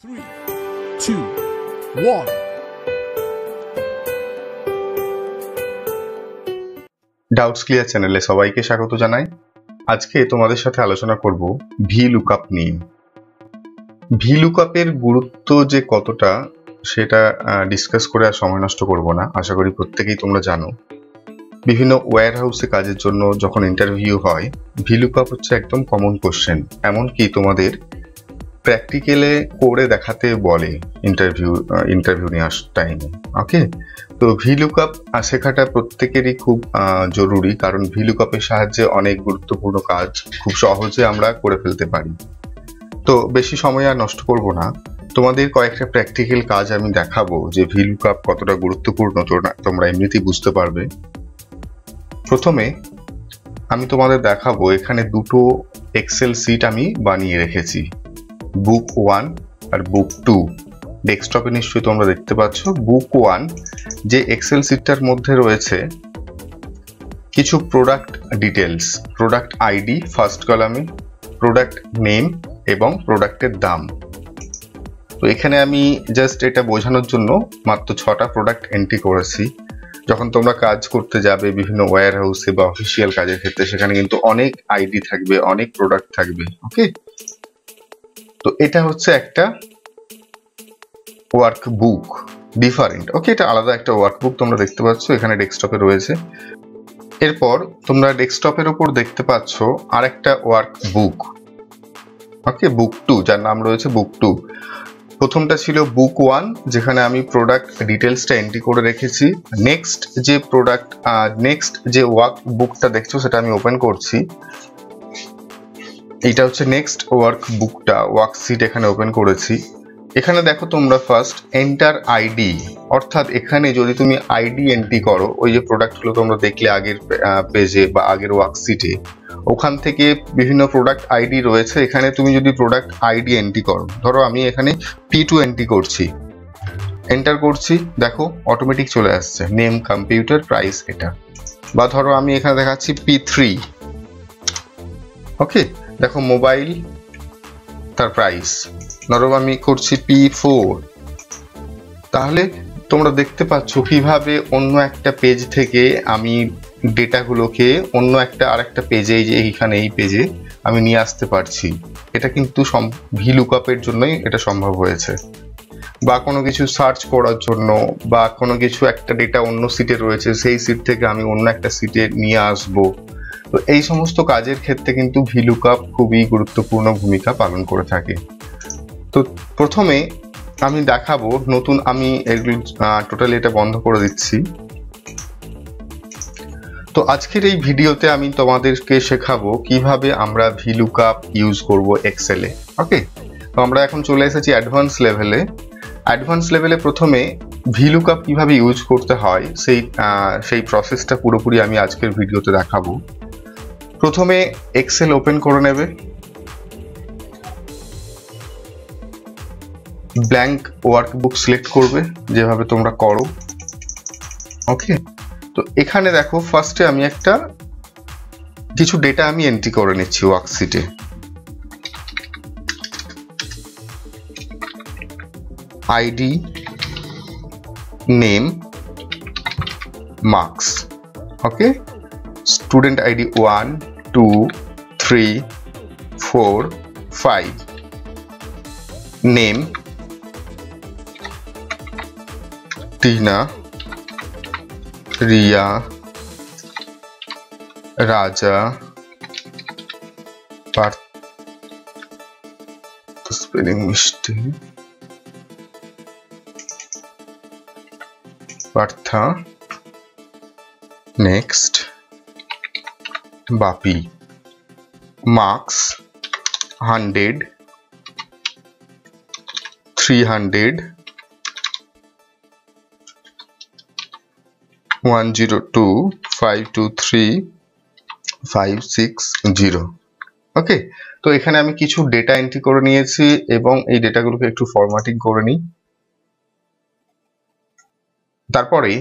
3, 2, 1. Doubts clear চ্যানেলে সবাইকে স্বাগত জানাই। আজকে তোমাদের সাথে আলোচনা করব ভিলুকআপ নিয়ে। ভিলুকআপের গুরুত্ব যে কতটা সেটা ডিসকাস করে আর সময় নষ্ট করব না। আশা করি প্রত্যেকেই তোমরা জানো। বিভিন্ন ওয়্যার হাউসে কাজের জন্য যখন ইন্টারভিউ হয়, ভিলুকআপ হচ্ছে একদম কমন কোশ্চেন। এমনকি তোমাদের প্র্যাকটিক্যালে করে দেখাতে বলে ইন্টারভিউ নেওয়ার টাইমে। ওকে, তো ভিলুকআপ শেখাটা প্রত্যেকেরই খুব জরুরি, কারণ ভিলুকআপের সাহায্যে অনেক গুরুত্বপূর্ণ কাজ খুব সহজে আমরা করে ফেলতে পারি। তো বেশি সময় আর নষ্ট করব না, তোমাদের কয়েকটা প্র্যাকটিক্যাল কাজ আমি দেখাবো যে ভিলুকআপ কতটা গুরুত্বপূর্ণ তোমরা এমনিতেই বুঝতে পারবে। প্রথমে আমি তোমাদের দেখাবো, এখানে দুটো এক্সেল শিট আমি বানিয়ে রেখেছি, বুক 1 আর বুক 2। ডেস্কটপে নিশ্চয়ই তোমরা দেখতে পাচ্ছ। বুক 1 যে এক্সেল শিটটার মধ্যে রয়েছে কিছু product details, product ID first কলামে, প্রোডাক্ট নেম এবং প্রোডাক্টের দাম। তো এখানে আমি জাস্ট এটা বোঝানোর জন্য মাত্র 6টা প্রোডাক্ট এন্ট্রি করেছি। যখন তোমরা কাজ করতে যাবে বিভিন্ন ওয়্যার হাউসে বা অফিসিয়াল কাজের ক্ষেত্রে, সেখানে কিন্তু অনেক আইডি থাকবে, অনেক প্রোডাক্ট থাকবে। ওকে, তো এটা হচ্ছে একটা ওয়ার্কবুক, ডিফারেন্ট। ওকে, এটা আলাদা একটা ওয়ার্কবুক তোমরা দেখতে পাচ্ছ, এখানে ডেস্কটপে রয়েছে। এরপর তোমরা ডেস্কটপের উপর দেখতে পাচ্ছ আরেকটা ওয়ার্কবুক, ওকে, বুক 2, যার নাম রয়েছে বুক 2। প্রথমটা ছিল বুক 1, যেখানে আমি প্রোডাক্ট ডিটেলসটা এন্ট্রি করে রেখেছি। নেক্সট যে ওয়ার্কবুকটা দেখছো সেটা আমি ওপেন করছি। এটা হচ্ছে নেক্সট ওয়ার্কবুকটা, ওয়ার্কশিট এখানে ওপেন করেছি। এখানে দেখো তোমরা ফার্স্ট এন্টার আইডি, অর্থাৎ এখানে যদি তুমি আইডি এন্ট্রি করো, ওই যে প্রোডাক্টগুলো তোমরা দেখলে আগের পেজে বা আগের ওয়ার্কশিটে, ওখান থেকে বিভিন্ন প্রোডাক্ট আইডি রয়েছে। এখানে তুমি যদি প্রোডাক্ট আইডি এন্ট্রি করো, ধরো আমি এখানে P2 এন্ট্রি করছি, এন্টার করছি, দেখো অটোমেটিক চলে আসছে নেম, কম্পিউটার, প্রাইস এটা। বা ধরো আমি এখানে দেখাচ্ছি P3, ওকে, দেখো মোবাইল, তার প্রাইস। ধরো আমি করছি P4। তাহলে তোমরা দেখতে পাচ্ছ কিভাবে অন্য একটা পেজ থেকে আমি ডেটাগুলোকে অন্য আরেকটা পেজে, এই যে এখানে এই পেজে আমি নিয়ে আসতে পারছি। এটা কিন্তু ভিলুকআপের জন্যই এটা সম্ভব হয়েছে। বা কোনো কিছু সার্চ করার জন্য, বা কোনো কিছু একটা ডেটা অন্য সিটে রয়েছে, সেই সিট থেকে আমি অন্য একটা সিটে নিয়ে আসবো। তো এই সমস্ত কাজের ক্ষেত্রে কিন্তু ভিলুকআপ খুবই গুরুত্বপূর্ণ ভূমিকা পালন করে থাকে। তো প্রথমে আমি দেখাবো নতুন, আমি এগুলো টোটালি এটা বন্ধ করে দিচ্ছি। তো আজকের এই ভিডিওতে আমি তোমাদেরকে শেখাবো কিভাবে আমরা ভিলুকআপ ইউজ করব এক্সেলে। ওকে, তো আমরা এখন চলে এসেছি অ্যাডভান্স লেভেলে। অ্যাডভান্স লেভেলে প্রথমে ভিলুকআপ কিভাবে ইউজ করতে হয় সেই প্রসেসটা পুরোপুরি আমি আজকের ভিডিওতে দেখাবো। প্রথমে এক্সেল ওপেন করে নেবে, ব্ল্যাঙ্ক ওয়ার্কবুক সিলেক্ট করবে যেভাবে তোমরা করো। ওকে, তো এখানে দেখো ফার্স্টে আমি কিছু ডেটা আমি এন্ট্রি করে নিচ্ছি ওয়ার্কশিটে। ID, name, marks. Okay, student ID 1, 2, 3, 4, 5, name Tina, Riya, Raja, spelling mistake, Partha, next Bapi. Marks 100, 300, 102, 523, 560। Okay, তো এখানে আমি কিছু ডেটা এন্ট্রি করে নিয়েছি এবং এই ডেটাগুলোকে একটু ফরম্যাটিং করে নিই। তারপরে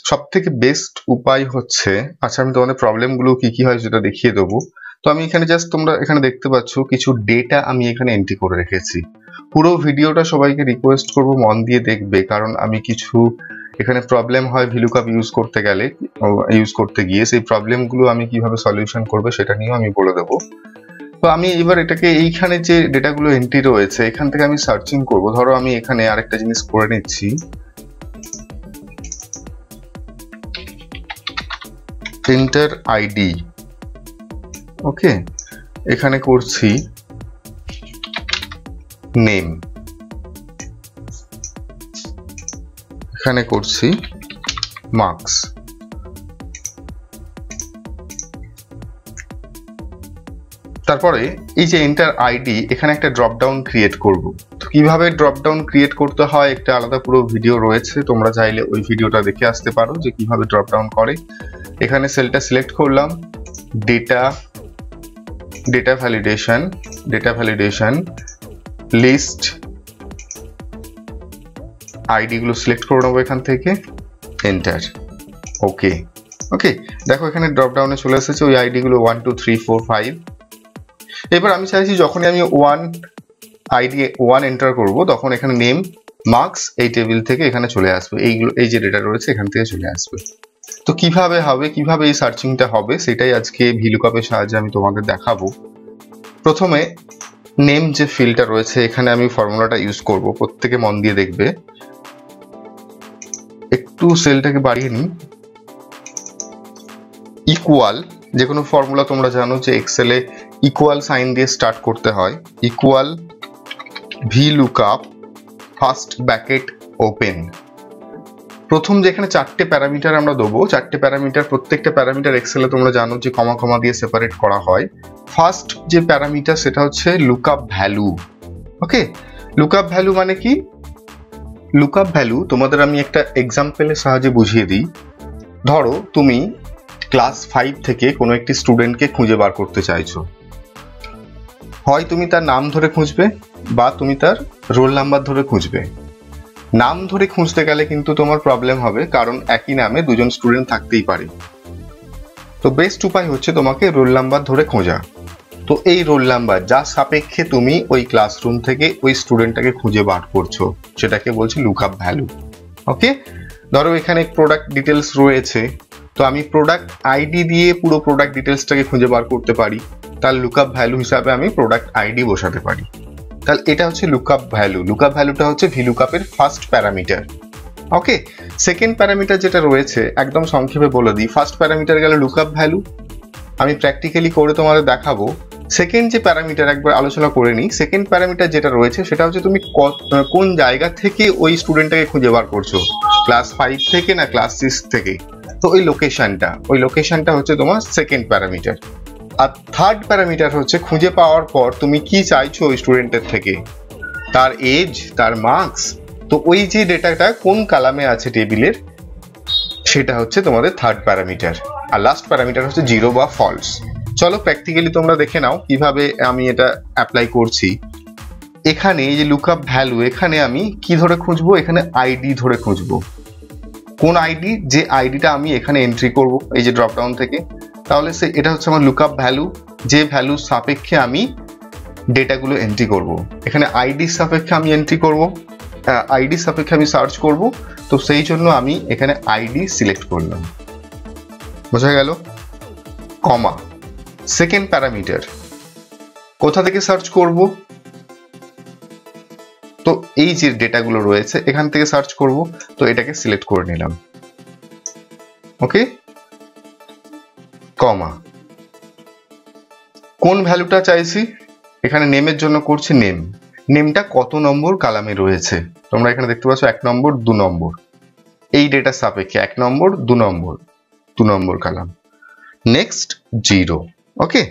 সব থেকে বেস্ট উপায় হচ্ছে, আচ্ছা আমি তোমাদের প্রবলেমগুলো কি হয় সেটা দেখিয়ে দেবো। তো আমি এখানে জাস্ট তোমরা এখানে দেখতে পাচ্ছ কিছু ডেটা আমি এখানে এন্ট্রি করে রেখেছি। পুরো ভিডিওটা সবাইকে রিকোয়েস্ট করব মন দিয়ে দেখবে, কারণ আমি কিছু এখানে প্রবলেম হয় ভিলুকাপ ইউজ করতে গিয়ে সেই প্রবলেমগুলো আমি কিভাবে সলিউশন করবে সেটা নিয়েও আমি বলে দেবো। তো আমি এবার এটাকে এইখানে যে ডেটাগুলো এন্ট্রি রয়েছে এখান থেকে আমি সার্চিং করব। ধরো আমি এখানে আরেকটা জিনিস করে নিচ্ছি, এন্টার আইডি। ওকে, এখানে করছি নেম, এখানে করছি মার্কস। তারপরে এই যে এন্টার আইডি, এখানে একটা ড্রপ ডাউন ক্রিয়েট করব। তো কিভাবে ড্রপ ডাউন ক্রিয়েট করতে হয় একটা আলাদা পুরো ভিডিও রয়েছে, তোমরা চাইলে ওই ভিডিওটা দেখে আসতে পারো যে কিভাবে ড্রপ ডাউন করে। এখানে সেলটা সিলেক্ট করলাম, ডেটা ভ্যালিডেশন লিস্ট, আইডি গুলো সিলেক্ট করে নেবো এখান থেকে, এন্টার। ওকে, দেখো এখানে ড্রপ ডাউনে চলে এসেছে ওই আইডি গুলো 1 2 3 4 5। এবার আমি চাইছি যখনই আমি ওয়ান এন্টার করব তখন এখানে নেম মার্কস এই টেবিল থেকে এখানে চলে আসবে, এই যে ডেটা রয়েছে এখান থেকে চলে আসবে। তো কিভাবে হবে, কিভাবে এই সার্চিংটা হবে সেটাই আজকে ভিলুকাপের সাহায্যে আমি তোমাদের দেখাবো। প্রথমে নেম যে ফিল্ডটা রয়েছে এখানে আমি ফর্মুলাটা ইউজ করব, প্রত্যেকে মন দিয়ে দেখবে। একটু সেলটাকে বাড়িয়ে নিই। ইকুয়াল, যে কোনো ফর্মুলা তোমরা জানো যে এক্সেলে ইকুয়াল সাইন দিয়ে স্টার্ট করতে হয়। Equal VLOOKUP first bracket open. প্রথম যেখানে 4টে প্যারামিটার আমরা দেবো, 4টে প্যারামিটার, প্রত্যেকটা প্যারামিটার এক্সেলে তোমরা জানো যে কমা দিয়ে সেপারেট করা হয়। ফার্স্ট যে প্যারামিটার সেটা হচ্ছে লুকআপ ভ্যালু। ওকে, লুকআপ ভ্যালু মানে কি? লুকআপ ভ্যালু তোমাদের আমি একটা এক্সাম্পলের সাহায্যে বুঝিয়ে দিই। ধরো তুমি ক্লাস 5 থেকে কোনো একটি স্টুডেন্টকে খুঁজে বার করতে চাইছো, হয় তুমি তার নাম ধরে খুঁজবে বা তুমি তার রোল নাম্বার ধরে খুঁজবে। নাম ধরে খুঁজতে গেলে কিন্তু তোমার প্রবলেম হবে, কারণ একই নামে দুজন স্টুডেন্ট থাকতেই পারে। তো বেস্ট উপায় হচ্ছে তোমাকে রোল নাম্বার ধরে খোঁজা। তো এই রোল নাম্বার যা সাপেক্ষে তুমি ওই ক্লাসরুম থেকে ওই স্টুডেন্টটাকে খুঁজে বার করছো সেটাকে বলছি লুকআপ ভ্যালু। ওকে, ধরো এখানে প্রোডাক্ট ডিটেলস রয়েছে, তো আমি প্রোডাক্ট আইডি দিয়ে পুরো প্রোডাক্ট ডিটেলসটাকে খুঁজে বার করতে পারি, তার লুকআপ ভ্যালু হিসাবে আমি প্রোডাক্ট আইডি বসাতে পারি। তাহলে এটা হচ্ছে লুকআপ ভ্যালু। লুকআপ ভ্যালুটা হচ্ছে ভিলুকাপের ফার্স্ট প্যারামিটার। ওকে, সেকেন্ড প্যারামিটার যেটা রয়েছে একদম সংক্ষেপে বলে দিই। ফার্স্ট প্যারামিটার গেল লুকআপ ভ্যালু, আমি প্র্যাকটিক্যালি করে তোমাদের দেখাবো। সেকেন্ড যে প্যারামিটার একবার আলোচনা করে নিই। সেকেন্ড প্যারামিটার যেটা রয়েছে সেটা হচ্ছে তুমি কোন জায়গা থেকে ওই স্টুডেন্টটাকে খুঁজে বার করছো, ক্লাস 5 থেকে না ক্লাস 6 থেকে। তো ওই লোকেশনটা হচ্ছে তোমার সেকেন্ড প্যারামিটার। আর থার্ড প্যারামিটার হচ্ছে খুঁজে পাওয়ার পর তুমি কি চাইছো ওই স্টুডেন্টের থেকে, তার এজ, তার মার্কস। তো ওই যে ডেটাটা কোন কলামে আছে টেবিলের, সেটা হচ্ছে তোমাদের থার্ড প্যারামিটার। আর লাস্ট প্যারামিটার হচ্ছে জিরো বা ফলস। চলো প্র্যাকটিক্যালি তোমরা দেখে নাও কিভাবে আমি এটা অ্যাপ্লাই করছি। এখানে এই যে লুকআপ ভ্যালু, এখানে আমি কি ধরে খুঁজবো, এখানে আইডি ধরে খুঁজবো। কোন আইডি? যে আইডিটা আমি এখানে এন্ট্রি করব এই যে ড্রপ ডাউন থেকে। তাহলে এটা হচ্ছে আমার লুকআপ ভ্যালু, যে ভ্যালু সাপেক্ষে আমি ডেটাগুলো এন্ট্রি করব। এখানে আইডি সাপেক্ষে আমি এন্ট্রি করব, আইডি সাপেক্ষে আমি সার্চ করব। তো সেই জন্য আমি এখানে আইডি সিলেক্ট করলাম। বোঝা গেল? কমা, সেকেন্ড প্যারামিটার কোথা থেকে সার্চ করব? তো এই যে ডেটাগুলো রয়েছে এখান থেকে সার্চ করব। তো এটাকে সিলেক্ট করে নিলাম। ওকে, কমা, কোন ভ্যালুটা চাইছি? এখানে নেমের জন্য করছি নেম। নেমটা কত নম্বর কালামে রয়েছে? তোমরা এখানে দেখতে পাচ্ছ 1 নম্বর 2 নম্বর। এই ডেটা সাপেক্ষে 1 নম্বর 2 নম্বর, 2 নম্বর কালাম। নেক্সট 0। ওকে,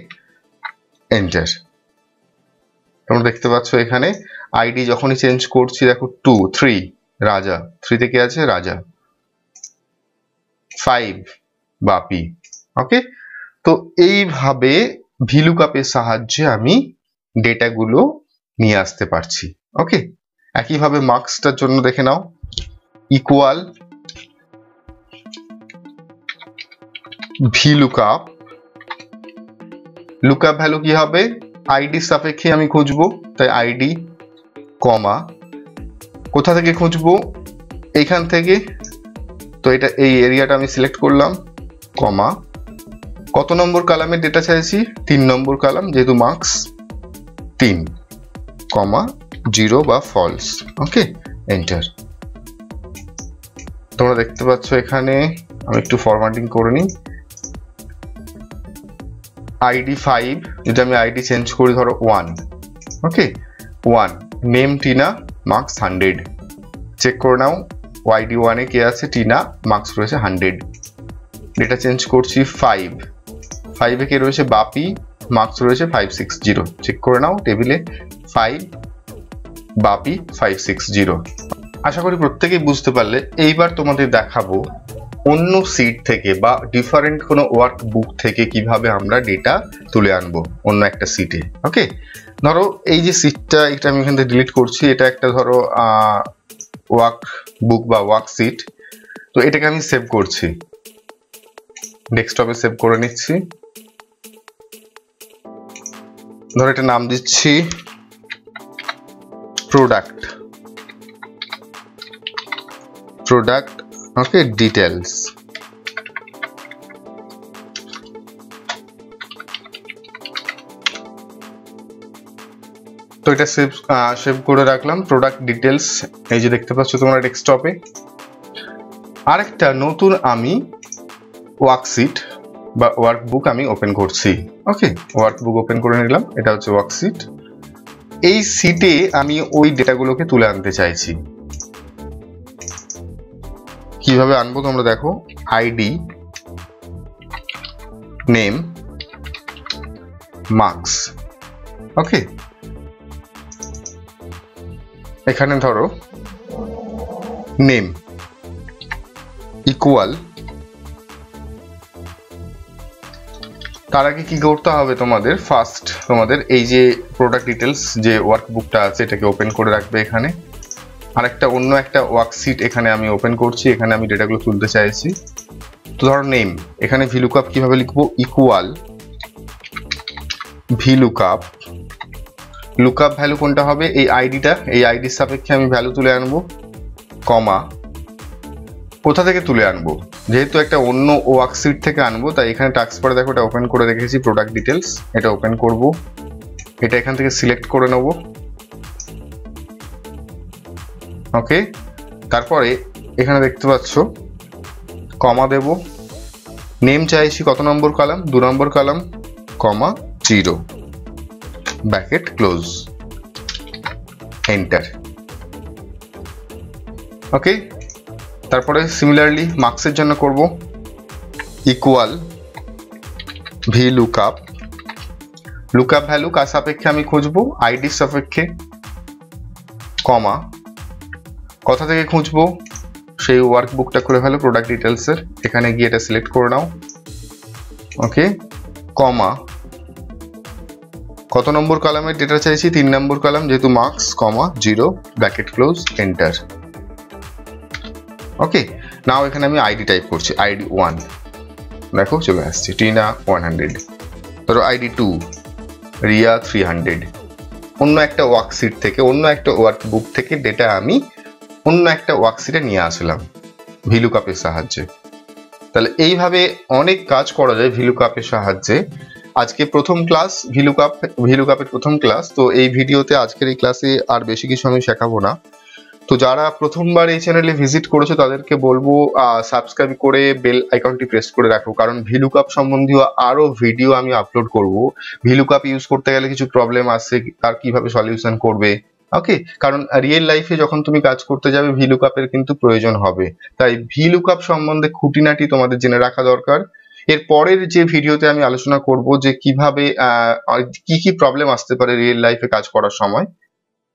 এন্টার। তোমরা দেখতে পাচ্ছ এখানে আইডি যখনই চেঞ্জ করছি, দেখো 2 3 রাজা, 3 থেকে আছে রাজা, 5 বাপি। ওকে, তো এইভাবে ভিলুকাপের সাহায্যে আমি ডেটাগুলো নিয়ে আসতে পারছি। ওকে, একইভাবে মার্কসটার জন্য দেখে নাও। ইকুয়াল VLOOKUP লুকআপ ভ্যালু কি হবে, আইডি সাপেক্ষে আমি খুঁজবো, তাই আইডি কমা কোথা থেকে খুঁজবো, এইখান থেকে, তো এটা এই এরিয়াটা আমি সিলেক্ট করলাম, কমা কত নম্বর কলামের ডেটা চাইছি, 3 নম্বর কলাম, যেহেতু মার্কস 3, কমা 0 বা ফলস। ওকে, এন্টার। তোমরা দেখতে পাচ্ছ এখানে আমি একটু ফরম্যাটিং করে নিই। আইডি 5, যদি আমি আইডি চেঞ্জ করি ধরো 1, ওকে 1, নেম টিনা, মার্কস 100, চেক করে নাও ওয়াইডি 1 এ কে আছে, টিনা, মার্কস রয়েছে 100। ডেটা চেঞ্জ করছি 5 এ কে রয়েছে, বাপি, মার্কস রয়েছে 560, চেক করে নাও টেবিলে 5 বাপি 560। আশা করি প্রত্যেকেই বুঝতে পারলে। এইবার তোমাদের দেখাবো অন্য সিট থেকে বা ডিফারেন্ট কোনো ওয়ার্ক বুক থেকে কিভাবে আমরা ডেটা তুলে আনবো অন্য একটা সিটে। ওকে, ধরো এই যে সিটটা, এটা আমি এখান থেকে ডিলিট করছি, এটা একটা ধরো ওয়ার্ক বুক বা ওয়ার্ক সিট, তো এটাকে আমি সেভ করছি, ডেস্কটপে সেভ করে নিচ্ছি। ধরো এটা নাম দিচ্ছি প্রোডাক্ট, ওকে, ডিটেলস। তো এটা সেভ করে রাখলাম, প্রোডাক্ট ডিটেলস, এই যে দেখতে পাচ্ছ তোমরা ডেস্কটপে। আরেকটা নতুন আমি ওয়ার্কশিট বা ওয়ার্কবুক আমি ওপেন করছি। ওকে, ওয়ার্কবুক ওপেন করে নিলাম, এটা হচ্ছে ওয়ার্কশিট। এই সিটে আমি ওই ডেটাগুলোকে তুলে আনতে চাইছি। কিভাবে আনবো তোমরা দেখো, আইডি, নেম, মার্কস। ওকে, এখানে ধরো নেম ইকুয়াল, তার আগে কি করতে হবে তোমাদের, ফার্স্ট তোমাদের এই যে প্রোডাক্ট ডিটেলস যে ওয়ার্কবুকটা আছে এটাকে ওপেন করে রাখবে। এখানে আরেকটা অন্য একটা ওয়ার্কশিট এখানে আমি ওপেন করছি, এখানে আমি ডেটাগুলো তুলতে চাইছি। তো ধরো নেম, এখানে ভিলুকআপ কিভাবে লিখবো, ইকুয়াল ভিলুকআপ, লুকআপ ভ্যালু কোনটা হবে, এই আইডিটা, এই আইডির সাপেক্ষে আমি ভ্যালু তুলে আনবো, কমা কোথা থেকে তুলে আনবো, যেহেতু একটা অন্য ওয়ার্কশিট থেকে আনবো তাই এখানে টাস্ক বারে দেখো এটা ওপেন করে রেখেছি, প্রোডাক্ট ডিটেলস, এটা ওপেন করব, এটা এখান থেকে সিলেক্ট করে নেব। ওকে, তারপরে এখানে দেখতে পাচ্ছ কমা দেব, নেম চাইছি কত নম্বর কলাম, 2 নম্বর কলাম, কমা 0 ব্র্যাকেট ক্লোজ, এন্টার। ওকে, তারপরে সিমিলারলি মার্কসের জন্য করব, ইকুয়াল ভিলুকআপ, লুকআপ ভ্যালু কার সাপেক্ষে আমি খুঁজবো, আইডির সাপেক্ষে, কমা কোথা থেকে খুঁজবো, সেই ওয়ার্কবুকটা করে ফেলো প্রোডাক্ট ডিটেলসের, এখানে গিয়ে এটা সিলেক্ট করে নাও। ওকে, কমা কত নম্বর কলামের ডেটা চাইছি, 3 নম্বর কলাম, যেহেতু মার্কস, কমা 0 ব্র্যাকেট ক্লোজ, এন্টার। ওকে, নাও এখানে আমি আইডি টাইপ করছি, আইডি 1, দেখো চলে আসছে, টিনা 100, ধরো আইডি 2, রিয়া 300। অন্য একটা ওয়ার্কশিট থেকে, অন্য একটা ওয়ার্কবুক থেকে ডেটা আমি অন্য একটা ওয়ার্কশিটে নিয়ে আসলাম ভিলুকআপের সাহায্যে। তাহলে এইভাবে অনেক কাজ করা যায় ভিলুকআপের সাহায্যে। আজকে প্রথম ক্লাস ভিলুকআপের প্রথম ক্লাস, তো এই ভিডিওতে আজকের এই ক্লাসে আর বেশি কিছু আমি শেখাবো না। তো যারা প্রথমবার এই চ্যানেলে ভিজিট করেছো তাদেরকে বলবো সাবস্ক্রাইব করে বেল আইকনটি প্রেস করে রাখো, কারণ ভিলুকআপ সম্বন্ধীয় আরো ভিডিও আমি আপলোড করব। ভিলুকআপ ইউজ করতে গেলে কিছু প্রবলেম আসছে, তার কিভাবে সলিউশন করবে। ওকে, কারণ রিয়েল লাইফে যখন তুমি কাজ করতে যাবে ভিলুকআপের কিন্তু প্রয়োজন হবে, তাই ভিলুকআপ সম্বন্ধে খুঁটিনাটি তোমাদের জেনে রাখা দরকার। এর পরের যে ভিডিওতে আমি আলোচনা করব যে কিভাবে কি কি প্রবলেম আসতে পারে রিয়েল লাইফে কাজ করার সময়।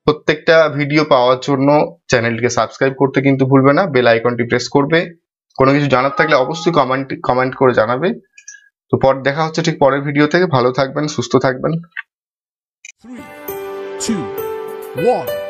প্রত্যেকটা ভিডিও পাওয়ার জন্য চ্যানেলটিকে সাবস্ক্রাইব করতে কিন্তু ভুলবে না, বেল আইকনটি প্রেস করবে। কোনো কিছু জানার থাকলে অবশ্যই কমেন্ট করে জানাবে। তো পর দেখা হচ্ছে ঠিক পরের ভিডিও থেকে। ভালো থাকবেন, সুস্থ থাকবেন। 3, 2, 1